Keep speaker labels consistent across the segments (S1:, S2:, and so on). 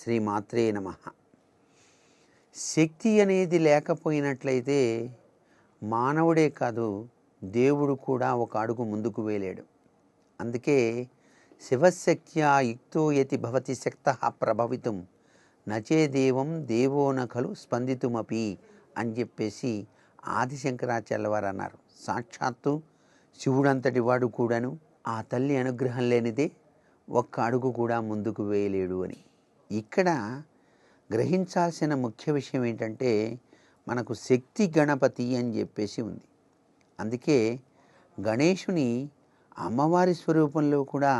S1: శ్రీమాత్రే నమః. శక్తి అనేది లేకపోయినట్లయితే మానవుడే కాదు, దేవుడు కూడా ఒక అడుగు ముందుకు వేయలేడు. అందుకే శివశక్త్యా యుక్తో యతి భవతి శక్తః ప్రభవితుం నచే దేవం దేవో నఖలు స్పందితుమపి అని చెప్పేసి ఆదిశంకరాచార్యుల వారు అన్నారు. సాక్షాత్తు శివుడంతటి వాడు కూడాను ఆ తల్లి అనుగ్రహం లేనిదే ఒక్క అడుగు కూడా ముందుకు వేయలేడు అని. ఇక్కడ గ్రహించాల్సిన ముఖ్య విషయం ఏంటంటే, మనకు శక్తి గణపతి అని చెప్పేసి ఉంది. అందుకే గణేశుని అమ్మవారి స్వరూపంలో కూడా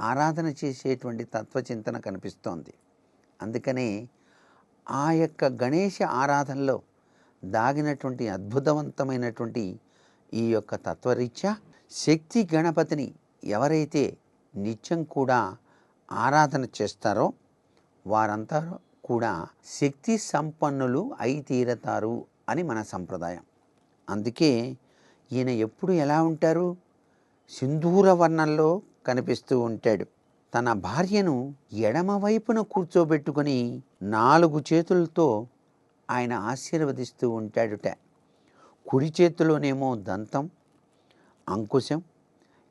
S1: ఆరాధన చేసేటువంటి తత్వచింతన కనిపిస్తోంది. అందుకనే ఆ యొక్క గణేశ ఆరాధనలో దాగినటువంటి అద్భుతవంతమైనటువంటి ఈ యొక్క తత్వరీత్యా శక్తి గణపతిని ఎవరైతే నిత్యం కూడా ఆరాధన చేస్తారో వారంతా కూడా శక్తి సంపన్నులు అయి తీరతారు అని మన సంప్రదాయం. అందుకే ఈయన ఎప్పుడు ఎలా ఉంటారు? సింధూర వర్ణంలో కనిపిస్తూ ఉంటాడు. తన భార్యను ఎడమ వైపున కూర్చోబెట్టుకొని 4 చేతులతో ఆయన ఆశీర్వదిస్తూ ఉంటాడుట. కుడి చేతిలోనేమో దంతం, అంకుశం,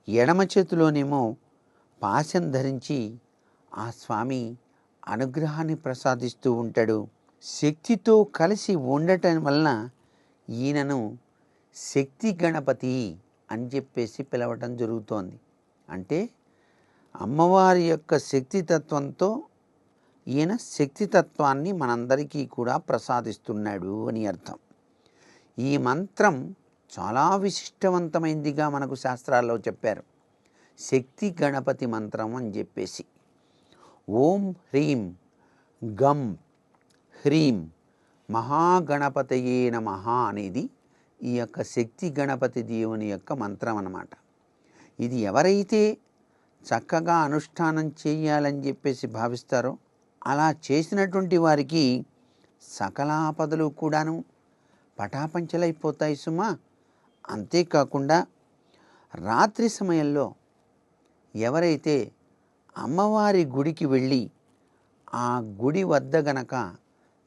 S1: ఎడమ చేతిలోనేమో పాశం ధరించి ఆ స్వామి అనుగ్రహాన్ని ప్రసాదిస్తూ ఉంటాడు. శక్తితో కలిసి ఉండటం వలన ఈయనను శక్తి గణపతి అని చెప్పేసి పిలవటం జరుగుతోంది. అంటే అమ్మవారి యొక్క శక్తితత్వంతో ఈయన శక్తితత్వాన్ని మనందరికీ కూడా ప్రసాదిస్తున్నాడు అని అర్థం. ఈ మంత్రం చాలా విశిష్టవంతమైనదిగా మనకు శాస్త్రాల్లో చెప్పారు. శక్తి గణపతి మంత్రం అని చెప్పేసి ఓం హ్రీం గం హ్రీం మహాగణపతయే నమః అనేది ఈ యొక్క శక్తి గణపతి దేవుని యొక్క మంత్రం అన్నమాట. ఇది ఎవరైతే చక్కగా అనుష్ఠానం చేయాలని చెప్పేసి భావిస్తారో అలా చేసినటువంటి వారికి సకలాపదలు కూడాను పటాపంచలైపోతాయి సుమా. అంతేకాకుండా రాత్రి సమయంలో ఎవరైతే అమ్మవారి గుడికి వెళ్ళి ఆ గుడి వద్ద గనక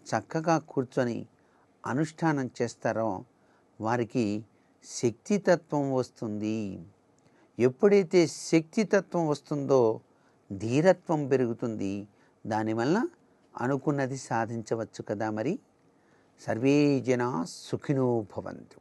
S1: చక్కగా కూర్చొని అనుష్ఠానం చేస్తారో వారికి శక్తితత్వం వస్తుంది. ఎప్పుడైతే శక్తితత్వం వస్తుందో ధీరత్వం పెరుగుతుంది. దానివల్ల అనుకున్నది సాధించవచ్చు కదా. మరి సర్వే జనా సుఖినో భవంతు.